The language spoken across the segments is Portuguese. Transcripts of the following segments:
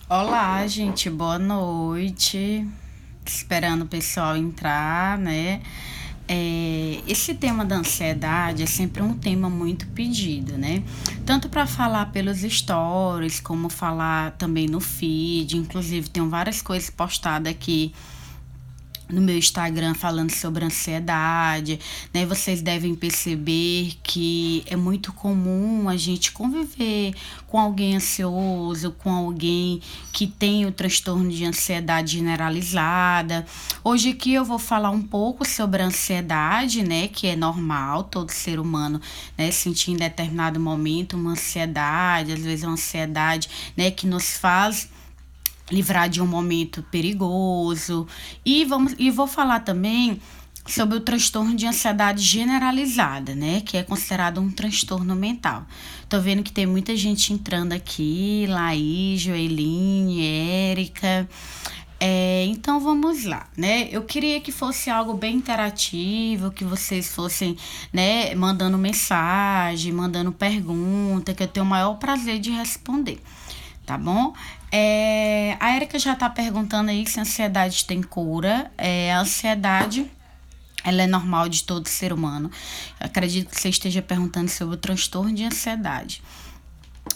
Olá, gente, boa noite. Esperando o pessoal entrar, né? Esse tema da ansiedade é sempre um tema muito pedido, né? Tanto para falar pelos stories, como falar também no feed. Inclusive, tenho várias coisas postadas aqui no meu Instagram falando sobre ansiedade, né? Vocês devem perceber que é muito comum a gente conviver com alguém ansioso, com alguém que tem o transtorno de ansiedade generalizada. Hoje aqui eu vou falar um pouco sobre a ansiedade, né? Que é normal, todo ser humano, né? Sentir em determinado momento uma ansiedade, às vezes uma ansiedade, né? Que nos faz livrar de um momento perigoso. E vou falar também sobre o transtorno de ansiedade generalizada, né, que é considerado um transtorno mental. Tô vendo que tem muita gente entrando aqui, Laís, Joeline, Érica. Então vamos lá, né? Eu queria que fosse algo bem interativo, que vocês fossem, né, mandando mensagem, mandando pergunta, que eu tenho o maior prazer de responder, tá bom? A Erika já tá perguntando aí se a ansiedade tem cura. A ansiedade, ela é normal de todo ser humano. Eu acredito que você esteja perguntando sobre o transtorno de ansiedade.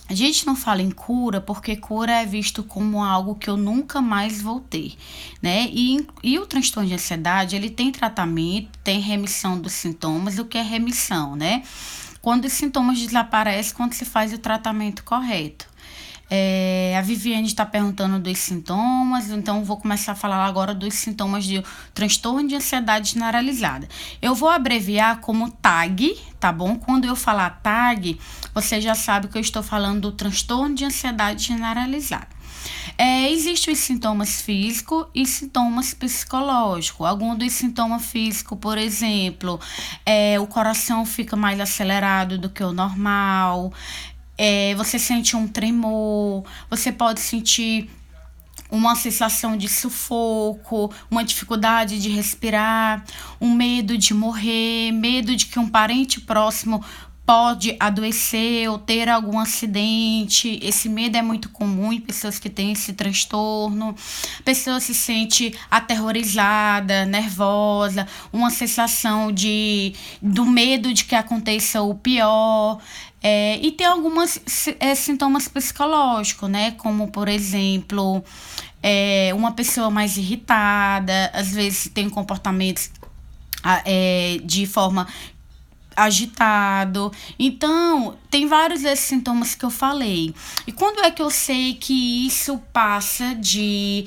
A gente não fala em cura porque cura é visto como algo que eu nunca mais vou ter, né? E o transtorno de ansiedade, ele tem tratamento, tem remissão dos sintomas. O que é remissão, né? Quando os sintomas desaparecem, quando se faz o tratamento correto. A Viviane está perguntando dos sintomas, então vou começar a falar agora dos sintomas de transtorno de ansiedade generalizada. Eu vou abreviar como TAG, tá bom? Quando eu falar TAG, você já sabe que eu estou falando do transtorno de ansiedade generalizada. Existem os sintomas físicos e sintomas psicológicos. Alguns dos sintomas físicos, por exemplo, o coração fica mais acelerado do que o normal. Você sente um tremor, você pode sentir uma sensação de sufoco, uma dificuldade de respirar, um medo de morrer, medo de que um parente próximo pode adoecer ou ter algum acidente. Esse medo é muito comum em pessoas que têm esse transtorno. A pessoa se sente aterrorizada, nervosa, uma sensação do medo de que aconteça o pior. E tem alguns sintomas psicológicos, né? Como, por exemplo, uma pessoa mais irritada, às vezes tem comportamentos de forma agitado. Então, tem vários desses sintomas que eu falei. E quando é que eu sei que isso passa de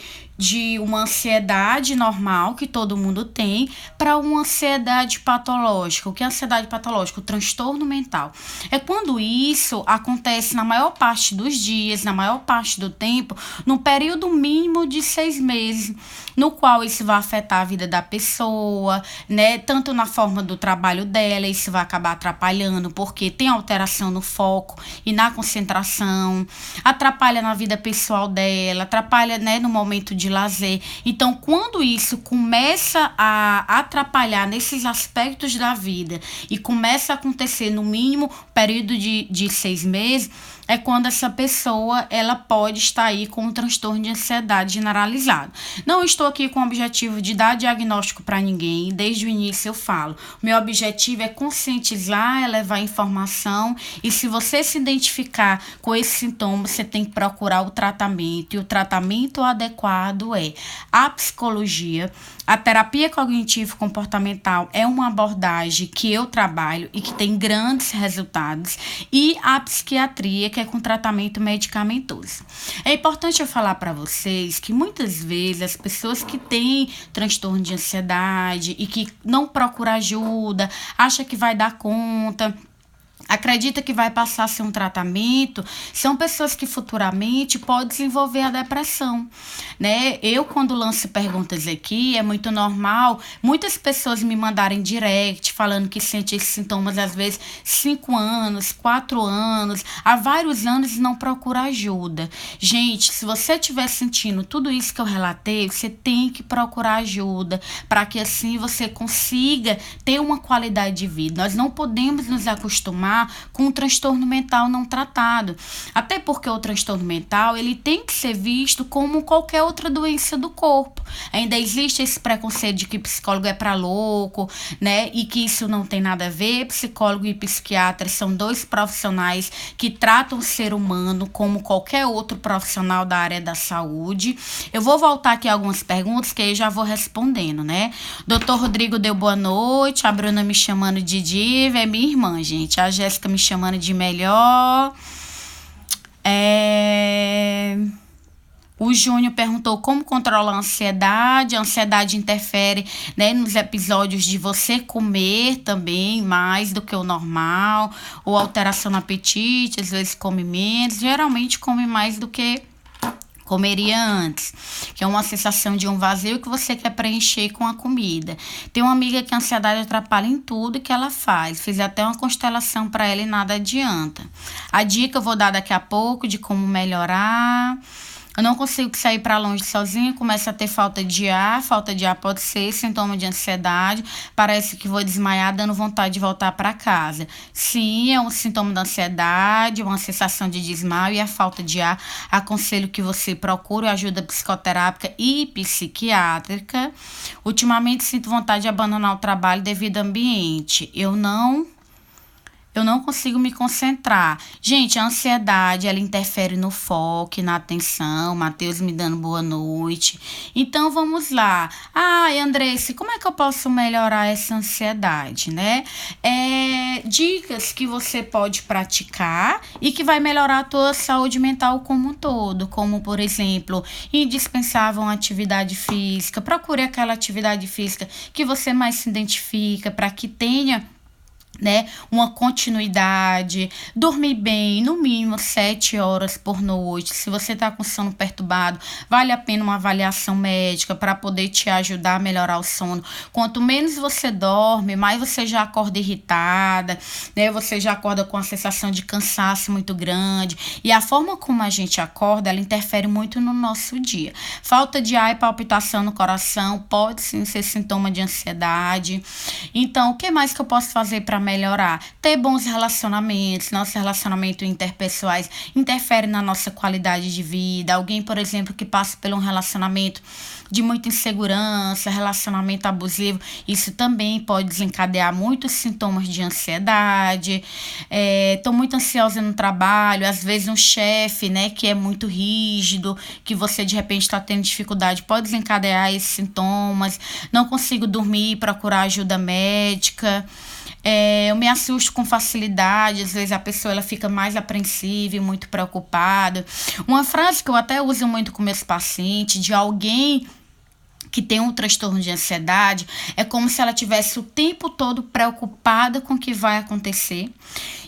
uma ansiedade normal, que todo mundo tem, para uma ansiedade patológica? O que é ansiedade patológica? O transtorno mental. É quando isso acontece na maior parte dos dias, na maior parte do tempo, num período mínimo de 6 meses, no qual isso vai afetar a vida da pessoa, né? Tanto na forma do trabalho dela, isso vai acabar atrapalhando, porque tem alteração no foco e na concentração, atrapalha na vida pessoal dela, atrapalha, né, no momento de lazer. Então, quando isso começa a atrapalhar nesses aspectos da vida e começa a acontecer no mínimo período de 6 meses, é quando essa pessoa ela pode estar aí com um transtorno de ansiedade generalizado. Não estou aqui com o objetivo de dar diagnóstico para ninguém, desde o início eu falo. Meu objetivo é conscientizar, é levar informação, e se você se identificar com esse sintoma, você tem que procurar o tratamento, e o tratamento adequado é a psicologia. A terapia cognitivo-comportamental é uma abordagem que eu trabalho e que tem grandes resultados, e a psiquiatria, que é com tratamento medicamentoso. É importante eu falar para vocês que muitas vezes as pessoas que têm transtorno de ansiedade e que não procuram ajuda, acham que vai dar conta, acredita que vai passar a ser um tratamento, são pessoas que futuramente podem desenvolver a depressão, né? Eu, quando lanço perguntas aqui, é muito normal muitas pessoas me mandarem direct falando que sente esses sintomas às vezes 5 anos, 4 anos, há vários anos e não procura ajuda. Gente, se você estiver sentindo tudo isso que eu relatei, você tem que procurar ajuda para que assim você consiga ter uma qualidade de vida. Nós não podemos nos acostumar lidar com o transtorno mental não tratado. Até porque o transtorno mental, ele tem que ser visto como qualquer outra doença do corpo. Ainda existe esse preconceito de que psicólogo é para louco, né? E que isso não tem nada a ver. Psicólogo e psiquiatra são dois profissionais que tratam o ser humano como qualquer outro profissional da área da saúde. Eu vou voltar aqui a algumas perguntas que aí já vou respondendo, né? Doutor Rodrigo deu boa noite, a Bruna me chamando de diva, é minha irmã, gente. A Jéssica me chamando de melhor. O Júnior perguntou como controlar a ansiedade. A ansiedade interfere, né, nos episódios de você comer também mais do que o normal, ou alteração no apetite, às vezes come menos, geralmente come mais do que comeria antes, que é uma sensação de um vazio que você quer preencher com a comida. Tem uma amiga que a ansiedade atrapalha em tudo que ela faz. Fiz até uma constelação para ela e nada adianta. A dica eu vou dar daqui a pouco de como melhorar. Eu não consigo sair para longe sozinha, começo a ter falta de ar. Falta de ar pode ser sintoma de ansiedade. Parece que vou desmaiar, dando vontade de voltar para casa. Sim, é um sintoma da ansiedade, uma sensação de desmaio e a falta de ar. Aconselho que você procure ajuda psicoterápica e psiquiátrica. Ultimamente sinto vontade de abandonar o trabalho devido ao ambiente. Eu não consigo me concentrar. Gente, a ansiedade, ela interfere no foco, na atenção. Matheus me dando boa noite. Então, vamos lá. Ai, Andressa, como é que eu posso melhorar essa ansiedade, né? Dicas que você pode praticar e que vai melhorar a tua saúde mental como um todo. Como, por exemplo, indispensável uma atividade física. Procure aquela atividade física que você mais se identifica para que tenha, né, uma continuidade, dormir bem, no mínimo 7 horas por noite. Se você está com sono perturbado, vale a pena uma avaliação médica para poder te ajudar a melhorar o sono. Quanto menos você dorme, mais você já acorda irritada, né? Você já acorda com a sensação de cansaço muito grande. E a forma como a gente acorda, ela interfere muito no nosso dia. Falta de ar e palpitação no coração pode sim ser sintoma de ansiedade. Então, o que mais que eu posso fazer para melhorar? Ter bons relacionamentos. Nossos relacionamentos interpessoais interferem na nossa qualidade de vida. Alguém, por exemplo, que passa por um relacionamento de muita insegurança, relacionamento abusivo, isso também pode desencadear muitos sintomas de ansiedade. Estou muito ansiosa no trabalho, às vezes um chefe, né, que é muito rígido, que você de repente está tendo dificuldade, pode desencadear esses sintomas. Não consigo dormir, procurar ajuda médica. Eu me assusto com facilidade, às vezes a pessoa ela fica mais apreensiva e muito preocupada. Uma frase que eu até uso muito com meus pacientes, de alguém que tem um transtorno de ansiedade, é como se ela tivesse o tempo todo preocupada com o que vai acontecer.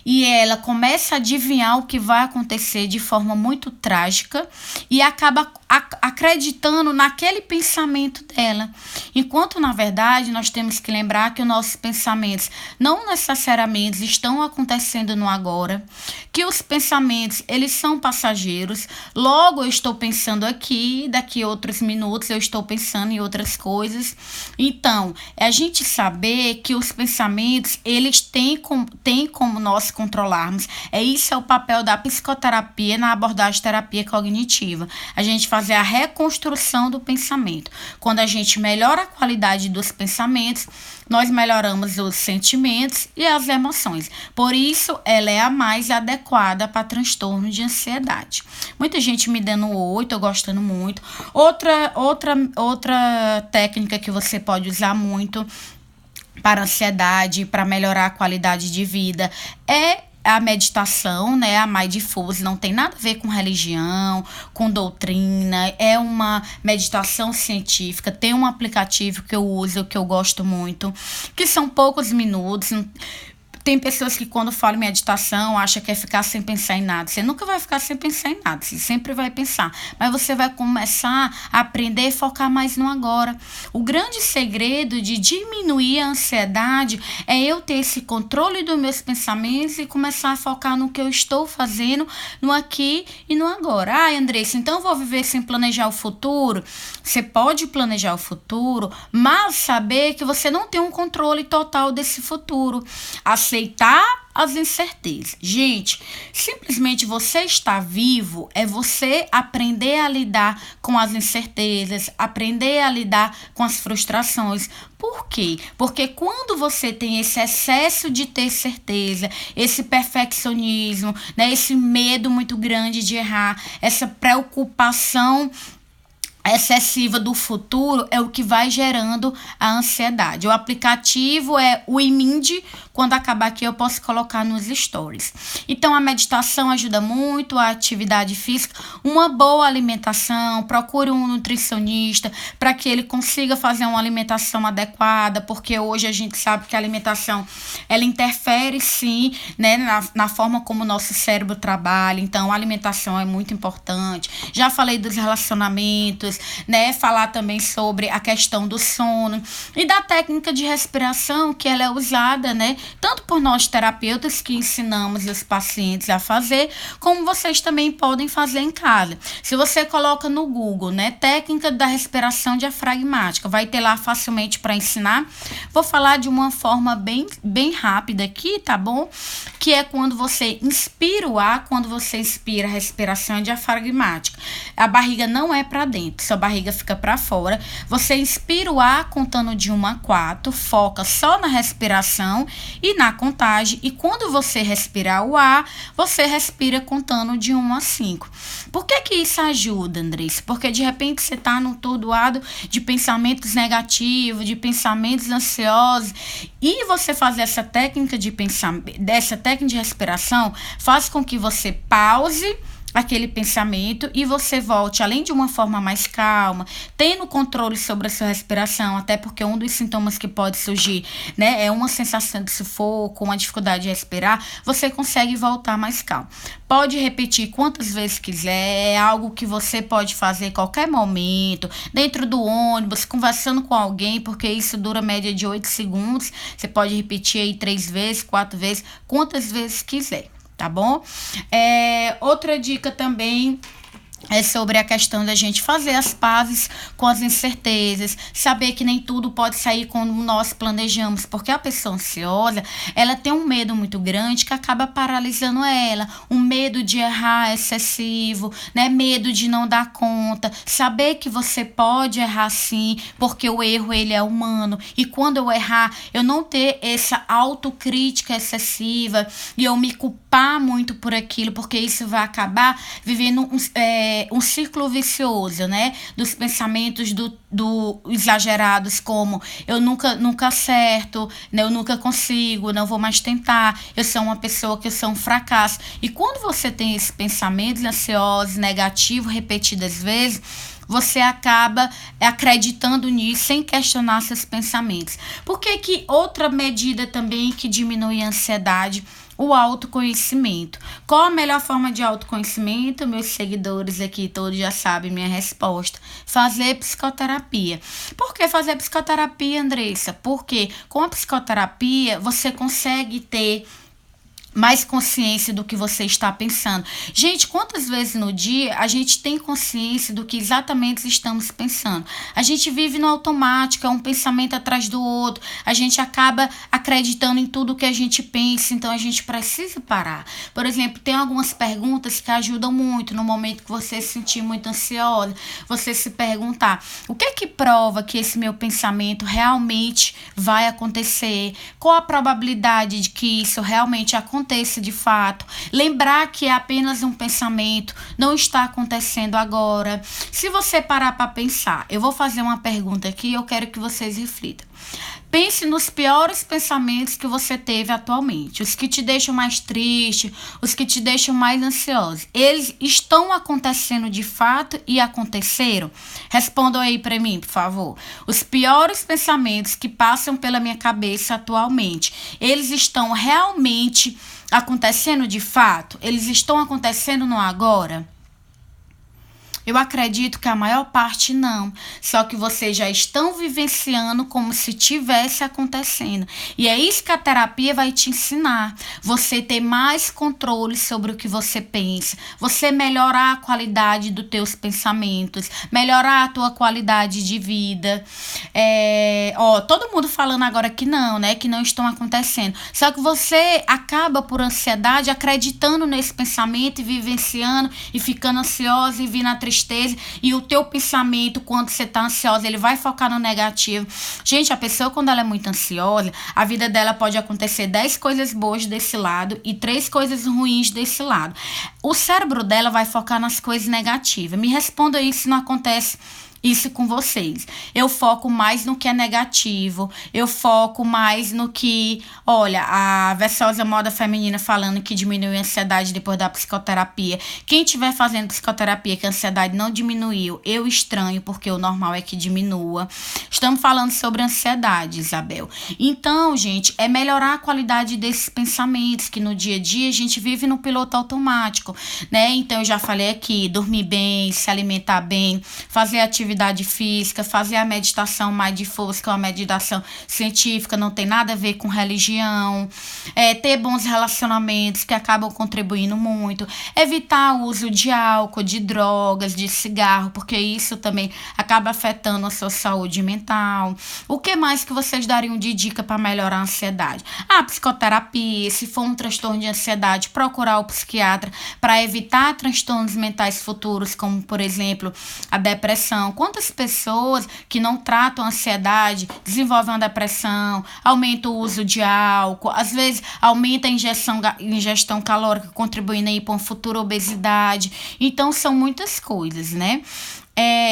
E ela começa a adivinhar o que vai acontecer de forma muito trágica e acaba acreditando naquele pensamento dela. Enquanto, na verdade, nós temos que lembrar que os nossos pensamentos não necessariamente estão acontecendo no agora, que os pensamentos, eles são passageiros. Logo, eu estou pensando aqui, daqui a outros minutos eu estou pensando em outras coisas. Então, é a gente saber que os pensamentos, eles têm como nós controlarmos. Isso é o papel da psicoterapia na abordagem terapia cognitiva. A gente fazer a reconstrução do pensamento. Quando a gente melhora a qualidade dos pensamentos, nós melhoramos os sentimentos e as emoções. Por isso, ela é a mais adequada para transtorno de ansiedade. Muita gente me dando oi, tô gostando muito. Outra técnica que você pode usar muito para ansiedade, para melhorar a qualidade de vida, é a meditação, né? A Mindfulness não tem nada a ver com religião, com doutrina, é uma meditação científica. Tem um aplicativo que eu uso, que eu gosto muito, que são poucos minutos. Tem pessoas que quando falam em meditação acham que é ficar sem pensar em nada. Você nunca vai ficar sem pensar em nada, você sempre vai pensar. Mas você vai começar a aprender e focar mais no agora. O grande segredo de diminuir a ansiedade é eu ter esse controle dos meus pensamentos e começar a focar no que eu estou fazendo, no aqui e no agora. Ah, Andressa, então eu vou viver sem planejar o futuro? Você pode planejar o futuro, mas saber que você não tem um controle total desse futuro. Assim aceitar as incertezas. Gente, simplesmente você estar vivo é você aprender a lidar com as incertezas, aprender a lidar com as frustrações. Por quê? Porque quando você tem esse excesso de ter certeza, esse perfeccionismo, né, esse medo muito grande de errar, essa preocupação excessiva do futuro é o que vai gerando a ansiedade. O aplicativo é o Imind. Quando acabar aqui eu posso colocar nos stories. Então a meditação ajuda muito, a atividade física, uma boa alimentação, procure um nutricionista para que ele consiga fazer uma alimentação adequada, porque hoje a gente sabe que a alimentação ela interfere sim, né, na forma como o nosso cérebro trabalha. Então a alimentação é muito importante. Já falei dos relacionamentos, né, falar também sobre a questão do sono e da técnica de respiração que ela é usada, né, tanto por nós terapeutas que ensinamos os pacientes a fazer, como vocês também podem fazer em casa. Se você coloca no Google, né, técnica da respiração diafragmática, vai ter lá facilmente para ensinar. Vou falar de uma forma bem rápida aqui, tá bom? Que é quando você inspira o ar, quando você inspira a respiração diafragmática. A barriga não é para dentro, sua barriga fica para fora. Você inspira o ar contando de 1 a 4, foca só na respiração e na contagem, e quando você respirar o ar, você respira contando de 1 a 5. Por que isso ajuda, Andressa? Porque de repente você está num atordoado de pensamentos negativos, de pensamentos ansiosos, e você fazer essa técnica de respiração faz com que você pause aquele pensamento e você volte, além de uma forma mais calma, tendo controle sobre a sua respiração, até porque um dos sintomas que pode surgir, né, é uma sensação de sufoco, uma dificuldade de respirar, você consegue voltar mais calmo. Pode repetir quantas vezes quiser, é algo que você pode fazer em qualquer momento, dentro do ônibus, conversando com alguém, porque isso dura média de 8 segundos, você pode repetir aí 3 vezes, 4 vezes, quantas vezes quiser. Tá bom? Outra dica também é sobre a questão da gente fazer as pazes com as incertezas, saber que nem tudo pode sair como nós planejamos, porque a pessoa ansiosa, ela tem um medo muito grande que acaba paralisando ela, um medo de errar excessivo, né, medo de não dar conta, saber que você pode errar sim, porque o erro ele é humano, e quando eu errar, eu não ter essa autocrítica excessiva e eu me culpar muito por aquilo, porque isso vai acabar vivendo um círculo vicioso, né? Dos pensamentos do exagerados, como eu nunca acerto, né? Eu nunca consigo, não vou mais tentar, eu sou uma pessoa que eu sou um fracasso. E quando você tem esses pensamentos ansiosos, negativos, repetidas vezes, você acaba acreditando nisso sem questionar seus pensamentos. Por que outra medida também que diminui a ansiedade? O autoconhecimento. Qual a melhor forma de autoconhecimento? Meus seguidores aqui todos já sabem minha resposta. Fazer psicoterapia. Por que fazer psicoterapia, Andressa? Porque com a psicoterapia você consegue ter mais consciência do que você está pensando. Gente, quantas vezes no dia a gente tem consciência do que exatamente estamos pensando? A gente vive no automático, é um pensamento atrás do outro, a gente acaba acreditando em tudo que a gente pensa, então a gente precisa parar. Por exemplo, tem algumas perguntas que ajudam muito no momento que você se sentir muito ansiosa, você se perguntar, o que é que prova que esse meu pensamento realmente vai acontecer? Qual a probabilidade de que isso realmente aconteça de fato? Lembrar que é apenas um pensamento, não está acontecendo agora. Se você parar para pensar, eu vou fazer uma pergunta aqui e eu quero que vocês reflitam. Pense nos piores pensamentos que você teve atualmente, os que te deixam mais triste, os que te deixam mais ansioso. Eles estão acontecendo de fato e aconteceram? Respondam aí para mim, por favor. Os piores pensamentos que passam pela minha cabeça atualmente, eles estão realmente acontecendo de fato? Eles estão acontecendo no agora? Eu acredito que a maior parte não. Só que vocês já estão vivenciando como se tivesse acontecendo. E é isso que a terapia vai te ensinar. Você ter mais controle sobre o que você pensa. Você melhorar a qualidade dos teus pensamentos. Melhorar a tua qualidade de vida. Todo mundo falando agora que não, né? Que não estão acontecendo. Só que você acaba por ansiedade acreditando nesse pensamento e vivenciando e ficando ansiosa e vindo a tristeza, e o teu pensamento, quando você tá ansiosa, ele vai focar no negativo. Gente, a pessoa, quando ela é muito ansiosa, a vida dela pode acontecer 10 coisas boas desse lado e 3 coisas ruins desse lado. O cérebro dela vai focar nas coisas negativas. Me responda aí se não acontece isso com vocês. Eu foco mais no que é negativo. Eu foco mais no que... Olha, a Versosa Moda Feminina falando que diminui a ansiedade depois da psicoterapia. Quem estiver fazendo psicoterapia que a ansiedade não diminuiu, eu estranho, porque o normal é que diminua. Estamos falando sobre ansiedade, Isabel. Então, gente, é melhorar a qualidade desses pensamentos, que no dia a dia a gente vive no piloto automático, né? Então, eu já falei aqui, dormir bem, se alimentar bem, fazer atividade física, fazer a meditação Mindfulness, que é uma meditação científica, não tem nada a ver com religião, ter bons relacionamentos que acabam contribuindo muito, evitar o uso de álcool, de drogas, de cigarro, porque isso também acaba afetando a sua saúde mental. O que mais que vocês dariam de dica para melhorar a ansiedade? A psicoterapia, se for um transtorno de ansiedade, procurar o psiquiatra para evitar transtornos mentais futuros, como, por exemplo, a depressão. Quantas pessoas que não tratam a ansiedade desenvolvem uma depressão, aumenta o uso de álcool, às vezes aumenta a ingestão calórica, contribuindo aí para uma futura obesidade. Então, são muitas coisas, né?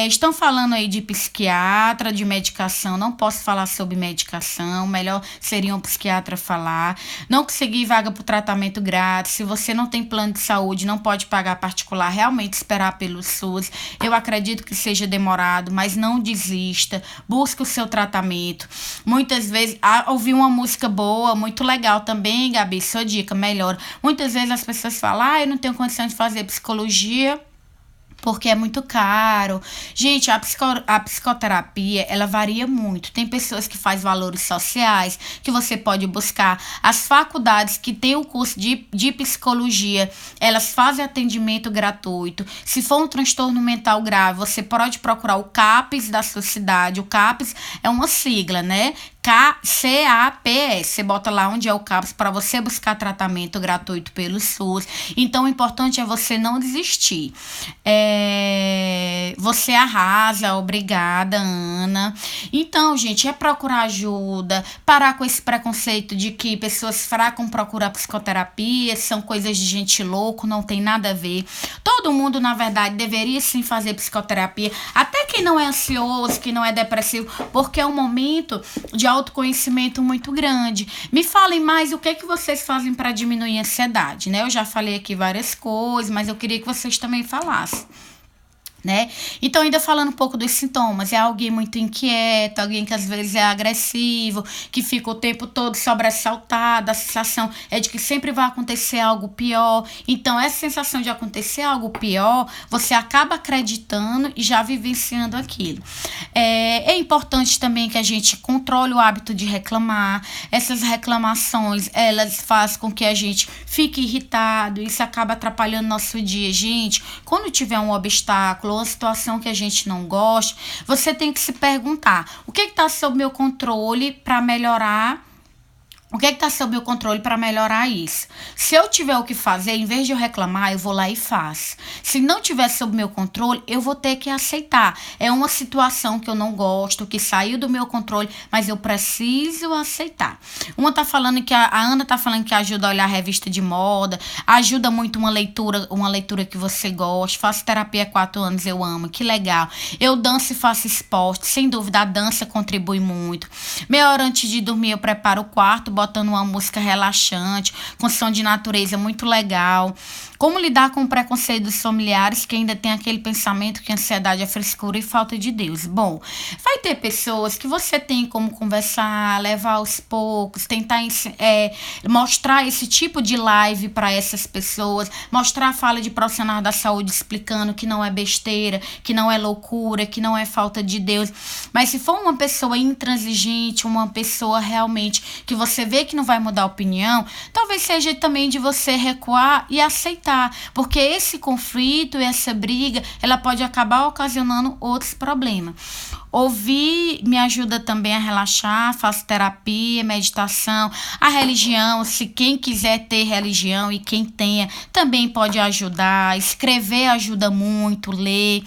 Estão falando aí de psiquiatra, de medicação. Não posso falar sobre medicação, melhor seria um psiquiatra falar. Não conseguir vaga para o tratamento grátis. Se você não tem plano de saúde, não pode pagar particular, realmente esperar pelo SUS. Eu acredito que seja demorado, mas não desista. Busque o seu tratamento. Muitas vezes, ouvir uma música boa, muito legal também, Gabi, sua dica, melhor. Muitas vezes as pessoas falam, eu não tenho condição de fazer psicologia, porque é muito caro. Gente, a psicoterapia, ela varia muito. Tem pessoas que fazem valores sociais, que você pode buscar. As faculdades que têm o curso de psicologia, elas fazem atendimento gratuito. Se for um transtorno mental grave, você pode procurar o CAPS da sua cidade. O CAPS é uma sigla, né? CAPS, você bota lá onde é o CAPS para você buscar tratamento gratuito pelo SUS. Então, o importante é você não desistir. Você arrasa, obrigada, Ana. Então, gente, é procurar ajuda, parar com esse preconceito de que pessoas fracas procuram psicoterapia, são coisas de gente louco, não tem nada a ver. Todo mundo, na verdade, deveria sim fazer psicoterapia, até quem não é ansioso, quem não é depressivo, porque é um momento de autoconhecimento muito grande. Me falem mais o que vocês fazem para diminuir a ansiedade, né? Eu já falei aqui várias coisas, mas eu queria que vocês também falassem, né? Então, ainda falando um pouco dos sintomas, é alguém muito inquieto, alguém que às vezes é agressivo, que fica o tempo todo sobressaltado, a sensação é de que sempre vai acontecer algo pior. Então, essa sensação de acontecer algo pior, você acaba acreditando e já vivenciando aquilo. É importante também que a gente controle o hábito de reclamar. Essas reclamações, elas fazem com que a gente fique irritado, isso acaba atrapalhando nosso dia. Gente, quando tiver um obstáculo, uma situação que a gente não gosta, você tem que se perguntar, o que está sob meu controle para melhorar? O que está sob meu controle para melhorar isso? Se eu tiver o que fazer, em vez de eu reclamar, eu vou lá e faço. Se não tiver sob meu controle, eu vou ter que aceitar. É uma situação que eu não gosto, que saiu do meu controle, mas eu preciso aceitar. Uma tá falando que a Ana tá falando que ajuda a olhar a revista de moda, ajuda muito uma leitura que você gosta. Faço terapia há 4 anos, eu amo, que legal. Eu danço e faço esporte, sem dúvida a dança contribui muito. Meia hora antes de dormir eu preparo o quarto, botando uma música relaxante, com som de natureza muito legal. Como lidar com o preconceito dos familiares que ainda tem aquele pensamento que ansiedade é frescura e falta de Deus? Bom, vai ter pessoas que você tem como conversar, levar aos poucos, tentar mostrar esse tipo de live para essas pessoas, mostrar a fala de profissional da saúde explicando que não é besteira, que não é loucura, que não é falta de Deus. Mas se for uma pessoa intransigente, uma pessoa realmente que você vê que não vai mudar a opinião, talvez seja também de você recuar e aceitar, porque esse conflito, essa briga, ela pode acabar ocasionando outros problemas. Ouvir me ajuda também a relaxar, faço terapia, meditação, a religião, se quem quiser ter religião e quem tenha, também pode ajudar, escrever ajuda muito, ler.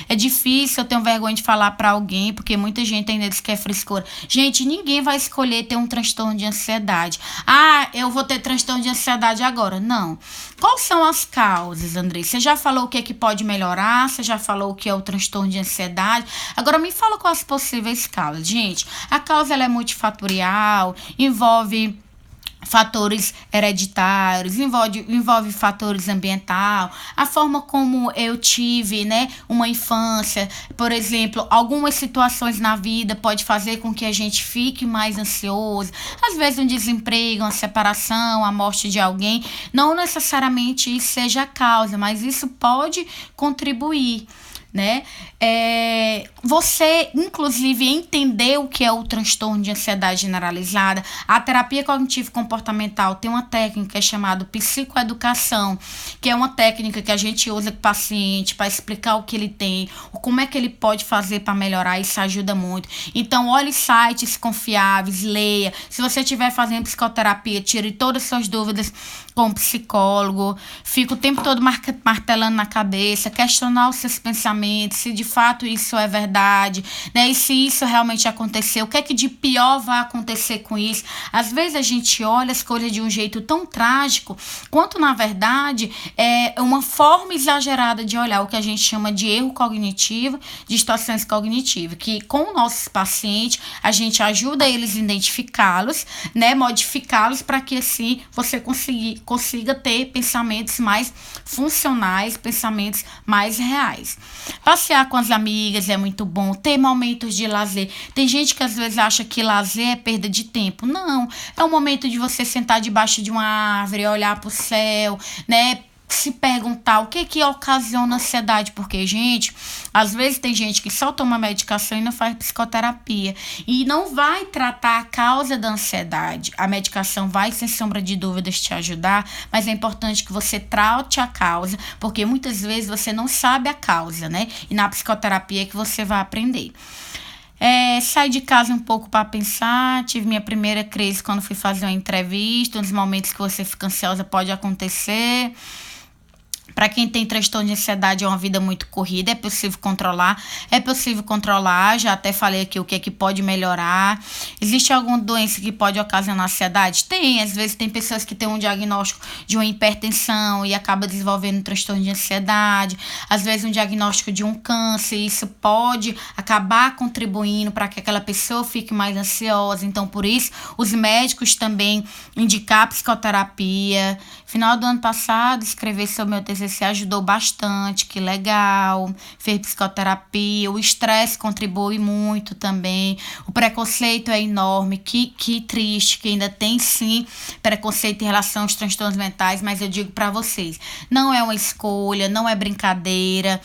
É difícil, eu tenho vergonha de falar para alguém, porque muita gente ainda diz que é frescura. Gente, ninguém vai escolher ter um transtorno de ansiedade. Ah, eu vou ter transtorno de ansiedade agora. Não. Quais são as causas, Andrei? Você já falou o que é que pode melhorar, você já falou o que é o transtorno de ansiedade. Agora me fala quais as possíveis causas. Gente, a causa ela é multifatorial, envolve fatores hereditários, envolve fatores ambiental, a forma como eu tive, né, uma infância, por exemplo, algumas situações na vida pode fazer com que a gente fique mais ansioso, às vezes um desemprego, uma separação, a morte de alguém, não necessariamente isso seja a causa, mas isso pode contribuir, né? Você, inclusive, entender o que é o transtorno de ansiedade generalizada. A terapia cognitivo-comportamental tem uma técnica chamada psicoeducação, que é uma técnica que a gente usa com o paciente para explicar o que ele tem, como é que ele pode fazer para melhorar, isso ajuda muito. Então, olhe sites confiáveis, leia. Se você estiver fazendo psicoterapia, tire todas as suas dúvidas com o psicólogo, fica o tempo todo martelando na cabeça, questionar os seus pensamentos, se de fato isso é verdade, né? E se isso realmente aconteceu, o que é que de pior vai acontecer com isso? Às vezes a gente olha as coisas de um jeito tão trágico, quanto na verdade é uma forma exagerada de olhar, o que a gente chama de erro cognitivo, distorções cognitivas, que com nossos pacientes a gente ajuda eles a identificá-los, né? Modificá-los para que assim você consiga ter pensamentos mais funcionais, pensamentos mais reais. Passear com as amigas é muito bom, ter momentos de lazer. Tem gente que às vezes acha que lazer é perda de tempo. Não, é o momento de você sentar debaixo de uma árvore, olhar para o céu, né? Se perguntar o que ocasiona ansiedade, porque, gente, às vezes tem gente que só toma medicação e não faz psicoterapia e não vai tratar a causa da ansiedade. A medicação vai, sem sombra de dúvidas, te ajudar, mas é importante que você trate a causa, porque muitas vezes você não sabe a causa, né? E na psicoterapia é que você vai aprender. Saí de casa um pouco para pensar, tive minha primeira crise quando fui fazer uma entrevista, nos momentos que você fica ansiosa pode acontecer. Para quem tem transtorno de ansiedade, é uma vida muito corrida, é possível controlar, já até falei aqui o que é que pode melhorar. Existe alguma doença que pode ocasionar ansiedade? Tem, às vezes tem pessoas que têm um diagnóstico de uma hipertensão e acaba desenvolvendo um transtorno de ansiedade, às vezes um diagnóstico de um câncer, e isso pode acabar contribuindo para que aquela pessoa fique mais ansiosa, então por isso os médicos também indicam psicoterapia. Final do ano passado, escrevi sobre meu TCC ajudou bastante, que legal, fez psicoterapia, o estresse contribui muito também, o preconceito é enorme, que triste, que ainda tem sim preconceito em relação aos transtornos mentais, mas eu digo para vocês, não é uma escolha, não é brincadeira,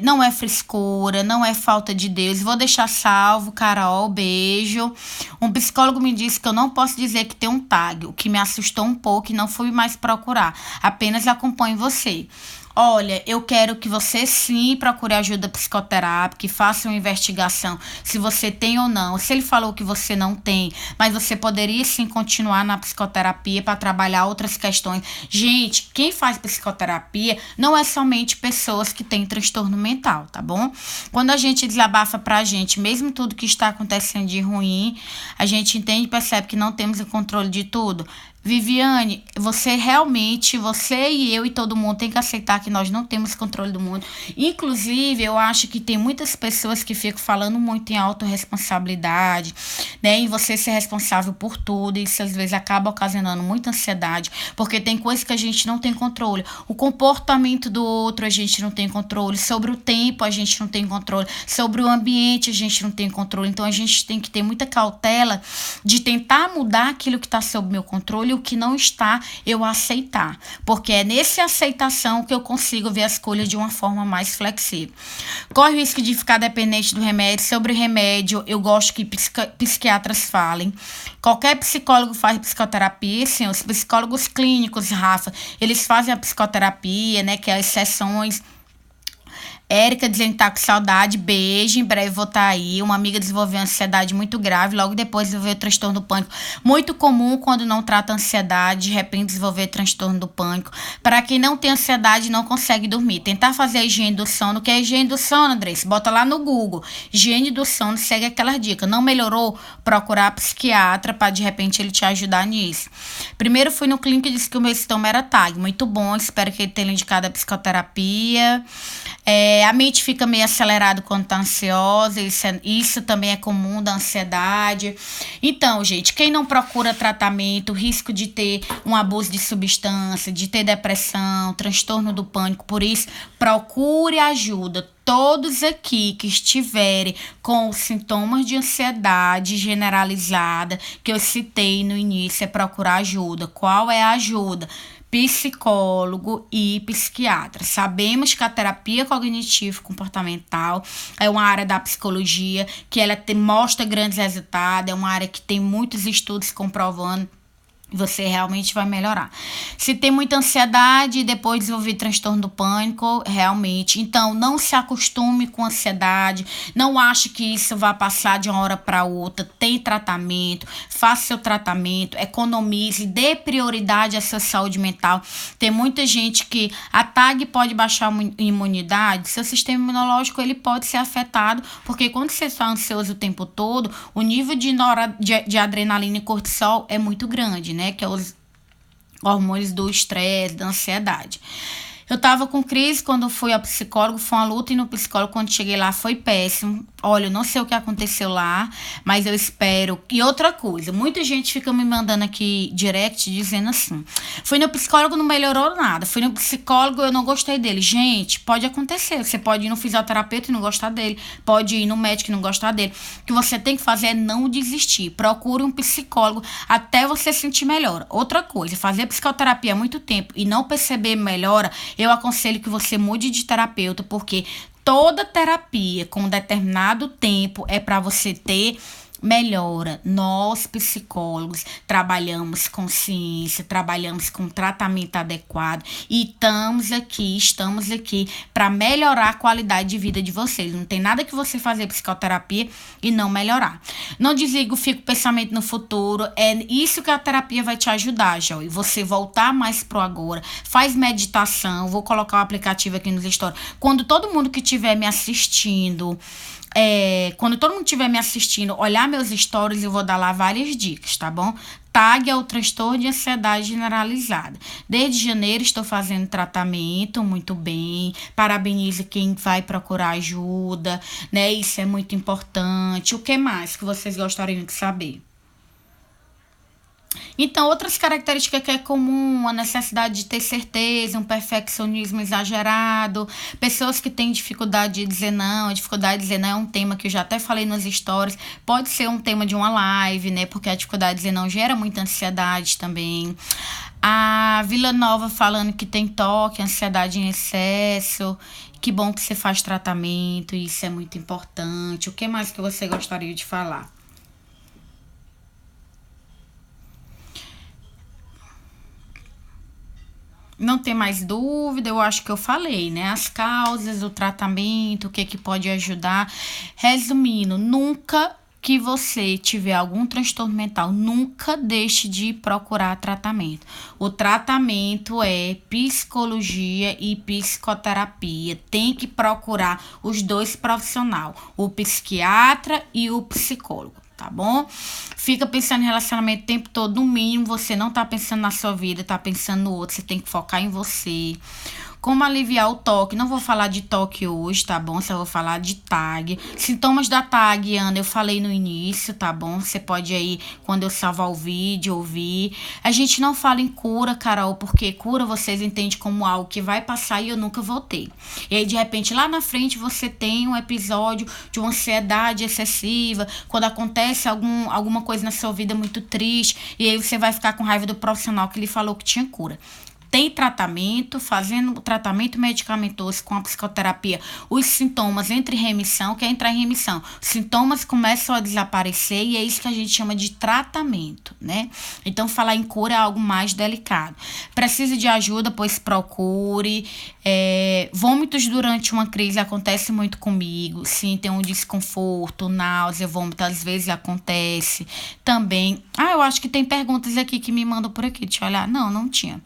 não é frescura, não é falta de Deus. Vou deixar salvo, Carol, beijo. Um psicólogo me disse que eu não posso dizer que tem um tag, o que me assustou um pouco e não fui mais procurar, apenas acompanho você. Olha, eu quero que você sim procure ajuda psicoterápica, faça uma investigação se você tem ou não. Se ele falou que você não tem, mas você poderia sim continuar na psicoterapia para trabalhar outras questões. Gente, quem faz psicoterapia não é somente pessoas que têm transtorno mental, tá bom? Quando a gente desabafa pra gente, mesmo tudo que está acontecendo de ruim, a gente entende e percebe que não temos o controle de tudo. Viviane, você realmente, você e eu e todo mundo tem que aceitar que nós não temos controle do mundo. Inclusive, eu acho que tem muitas pessoas que ficam falando muito em autorresponsabilidade, né? Em você ser responsável por tudo. E isso às vezes acaba ocasionando muita ansiedade, porque tem coisas que a gente não tem controle. O comportamento do outro a gente não tem controle. Sobre o tempo a gente não tem controle. Sobre o ambiente a gente não tem controle. Então a gente tem que ter muita cautela de tentar mudar aquilo que está sob meu controle, o que não está, eu aceitar. Porque é nessa aceitação que eu consigo ver as coisas de uma forma mais flexível. Corre o risco de ficar dependente do remédio. Sobre remédio, eu gosto que psiquiatras falem. Qualquer psicólogo faz psicoterapia, sim. Os psicólogos clínicos, Rafa, eles fazem a psicoterapia, né, que é as sessões. Érica dizendo que tá com saudade, beijo, em breve vou estar aí. Uma amiga desenvolveu ansiedade muito grave, logo depois desenvolveu transtorno do pânico. Muito comum quando não trata ansiedade, de repente desenvolver transtorno do pânico. Para quem não tem ansiedade e não consegue dormir, tentar fazer a higiene do sono. O que é a higiene do sono, Andressa? Bota lá no Google. Higiene do sono, segue aquelas dicas. Não melhorou? Procurar psiquiatra para de repente ele te ajudar nisso. Primeiro fui no clínico e disse que o meu sintoma era TAG. Muito bom, espero que ele tenha indicado a psicoterapia. A mente fica meio acelerada quando tá ansiosa, isso também é comum da ansiedade. Então, gente, quem não procura tratamento, risco de ter um abuso de substância, de ter depressão, transtorno do pânico, por isso, procure ajuda. Todos aqui que estiverem com sintomas de ansiedade generalizada, que eu citei no início, é procurar ajuda. Qual é a ajuda? Psicólogo e psiquiatra. Sabemos que a terapia cognitivo-comportamental é uma área da psicologia que ela mostra grandes resultados, é uma área que tem muitos estudos comprovando você realmente vai melhorar. Se tem muita ansiedade e depois desenvolver transtorno do pânico, realmente. Então, não se acostume com ansiedade. Não ache que isso vai passar de uma hora para outra. Tem tratamento. Faça seu tratamento. Economize. Dê prioridade à sua saúde mental. Tem muita gente que a TAG pode baixar a imunidade. Seu sistema imunológico ele pode ser afetado. Porque quando você está ansioso o tempo todo, o nível de adrenalina e cortisol é muito grande, né? Que é os hormônios do estresse, da ansiedade. Eu tava com crise quando fui ao psicólogo, foi uma luta, e no psicólogo, quando cheguei lá, foi péssimo. Olha, eu não sei o que aconteceu lá, mas eu espero. E outra coisa, muita gente fica me mandando aqui direct dizendo assim: fui no psicólogo, não melhorou nada. Fui no psicólogo, eu não gostei dele. Gente, pode acontecer. Você pode ir no fisioterapeuta e não gostar dele. Pode ir no médico e não gostar dele. O que você tem que fazer é não desistir. Procure um psicólogo até você sentir melhor. Outra coisa, fazer psicoterapia há muito tempo e não perceber melhora, eu aconselho que você mude de terapeuta, porque toda terapia com determinado tempo é para você ter melhora. Nós, psicólogos, trabalhamos com ciência, trabalhamos com tratamento adequado e estamos aqui para melhorar a qualidade de vida de vocês. Não tem nada que você fazer psicoterapia e não melhorar. Não desliga o fico pensamento no futuro. É isso que a terapia vai te ajudar, Joy. Você voltar mais pro agora. Faz meditação. Vou colocar o aplicativo aqui nos stories. Quando todo mundo que estiver me assistindo, quando todo mundo estiver me assistindo, olhar meus stories, eu vou dar lá várias dicas, tá bom? TAG é o transtorno de ansiedade generalizada. Desde janeiro estou fazendo tratamento, muito bem. Parabenizo quem vai procurar ajuda, né? Isso é muito importante. O que mais que vocês gostariam de saber? Então, outras características que é comum, a necessidade de ter certeza, um perfeccionismo exagerado, pessoas que têm dificuldade de dizer não. A dificuldade de dizer não é um tema que eu já até falei nas stories, pode ser um tema de uma live, né? Porque a dificuldade de dizer não gera muita ansiedade também. A Vila Nova falando que tem toque, ansiedade em excesso. Que bom que você faz tratamento, isso é muito importante. O que mais que você gostaria de falar? Não tem mais dúvida, eu acho que eu falei, né? As causas, o tratamento, o que que pode ajudar. Resumindo, nunca que você tiver algum transtorno mental, nunca deixe de procurar tratamento. O tratamento é psicologia e psicoterapia. Tem que procurar os dois profissionais, o psiquiatra e o psicólogo. tá bom? Fica pensando em relacionamento o tempo todo, no mínimo você não tá pensando na sua vida, tá pensando no outro, você tem que focar em você. Como aliviar o toque? Não vou falar de toque hoje, tá bom? Só vou falar de TAG. Sintomas da TAG, Ana, eu falei no início, tá bom? Você pode aí, quando eu salvar o vídeo, ouvir. A gente não fala em cura, Carol, porque cura vocês entendem como algo que vai passar e eu nunca vou ter. E aí, de repente, lá na frente, você tem um episódio de uma ansiedade excessiva, quando acontece alguma coisa na sua vida muito triste, e aí você vai ficar com raiva do profissional que lhe falou que tinha cura. Tem tratamento, fazendo tratamento medicamentoso com a psicoterapia, os sintomas entram em remissão, quer entrar em remissão, os sintomas começam a desaparecer e é isso que a gente chama de tratamento, né? Então, falar em cura é algo mais delicado. Precisa de ajuda, pois procure. Vômitos durante uma crise acontece muito comigo, sim, tem um desconforto, náusea, vômito às vezes acontece também. Eu acho que tem perguntas aqui que me mandam por aqui, deixa eu olhar. Não tinha.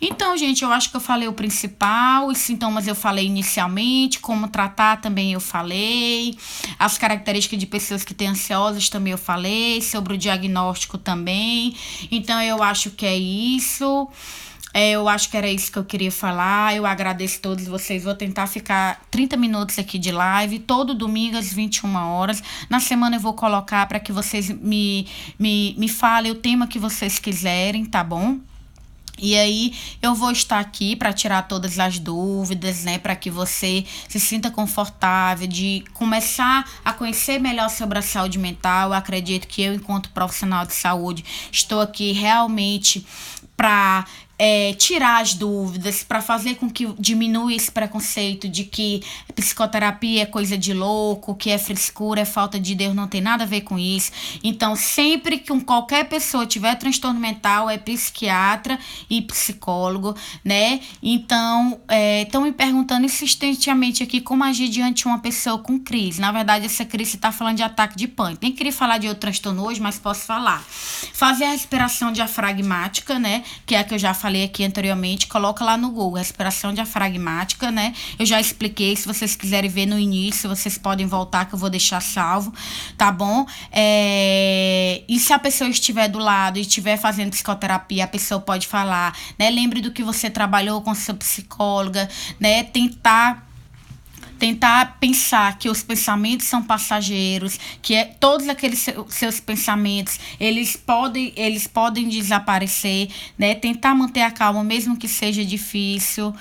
Então, gente, eu acho que eu falei o principal, os sintomas eu falei inicialmente, como tratar também eu falei, as características de pessoas que têm ansiosas também eu falei, sobre o diagnóstico também. Então, eu acho que é isso. Eu acho que era isso que eu queria falar. Eu agradeço a todos vocês. Vou tentar ficar 30 minutos aqui de live, todo domingo às 21 horas. Na semana eu vou colocar para que vocês me falem o tema que vocês quiserem, tá bom? E aí, eu vou estar aqui para tirar todas as dúvidas, né? Para que você se sinta confortável de começar a conhecer melhor sobre a saúde mental. Eu acredito que eu, enquanto profissional de saúde, estou aqui realmente para tirar as dúvidas, para fazer com que diminua esse preconceito de que psicoterapia é coisa de louco, que é frescura, é falta de Deus, não tem nada a ver com isso. Então, sempre que qualquer pessoa tiver transtorno mental, é psiquiatra e psicólogo, né? Então, estão me perguntando insistentemente aqui como agir diante de uma pessoa com crise. Na verdade, essa crise está falando de ataque de pânico. Nem queria falar de outro transtorno hoje, mas posso falar. Fazer a respiração diafragmática, né? Que é a que eu já falei aqui anteriormente, coloca lá no Google, respiração diafragmática, né? Eu já expliquei, se vocês quiserem ver no início, vocês podem voltar que eu vou deixar salvo, tá bom? E se a pessoa estiver do lado e estiver fazendo psicoterapia, a pessoa pode falar, né? Lembre do que você trabalhou com sua psicóloga, né? Tentar pensar que os pensamentos são passageiros, que todos aqueles seus pensamentos, eles podem desaparecer, né? Tentar manter a calma, mesmo que seja difícil.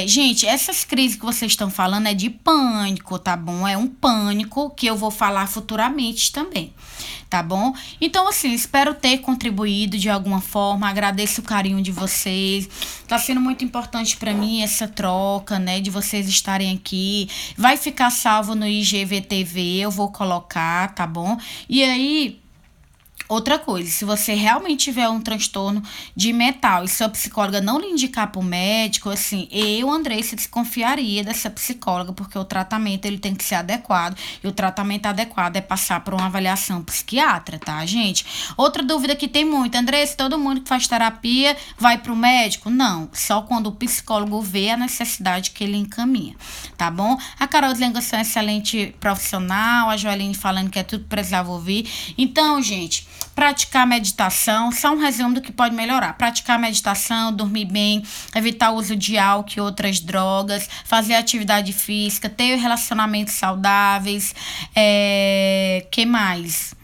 Gente, essas crises que vocês estão falando é de pânico, tá bom? É um pânico que eu vou falar futuramente também, tá bom? Então, assim, espero ter contribuído de alguma forma, agradeço o carinho de vocês, tá sendo muito importante pra mim essa troca, né, de vocês estarem aqui, vai ficar salvo no IGVTV, eu vou colocar, tá bom? E aí, outra coisa, se você realmente tiver um transtorno de mental e sua psicóloga não lhe indicar para o médico, assim, eu, Andressa, desconfiaria dessa psicóloga, porque o tratamento ele tem que ser adequado, e o tratamento adequado é passar por uma avaliação psiquiatra, tá, gente? Outra dúvida que tem muito, Andressa, todo mundo que faz terapia vai para o médico? Não, só quando o psicólogo vê a necessidade que ele encaminha, tá bom? A Carol dizendo que eu sou uma excelente profissional, a Joeline falando que é tudo que precisava ouvir. Então, gente, praticar meditação, só um resumo do que pode melhorar. Praticar meditação, dormir bem, evitar o uso de álcool e outras drogas, fazer atividade física, ter relacionamentos saudáveis, que mais?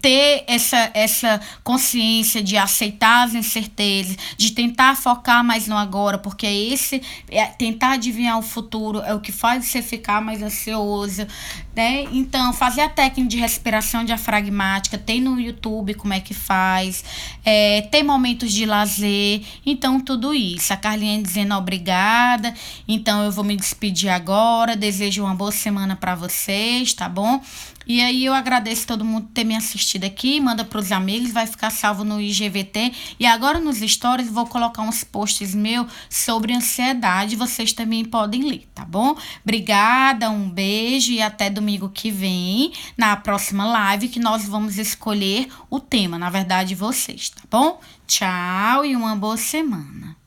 Ter essa consciência de aceitar as incertezas, de tentar focar mais no agora, porque tentar adivinhar o futuro é o que faz você ficar mais ansioso, né? Então, fazer a técnica de respiração diafragmática, tem no YouTube como é que faz, ter momentos de lazer, então tudo isso. A Carlinha dizendo obrigada, então eu vou me despedir agora, desejo uma boa semana para vocês, tá bom? E aí eu agradeço todo mundo ter me assistido aqui, manda pros amigos, vai ficar salvo no IGVT. E agora nos stories vou colocar uns posts meus sobre ansiedade, vocês também podem ler, tá bom? Obrigada, um beijo e até domingo que vem, na próxima live, que nós vamos escolher o tema, na verdade vocês, tá bom? Tchau e uma boa semana.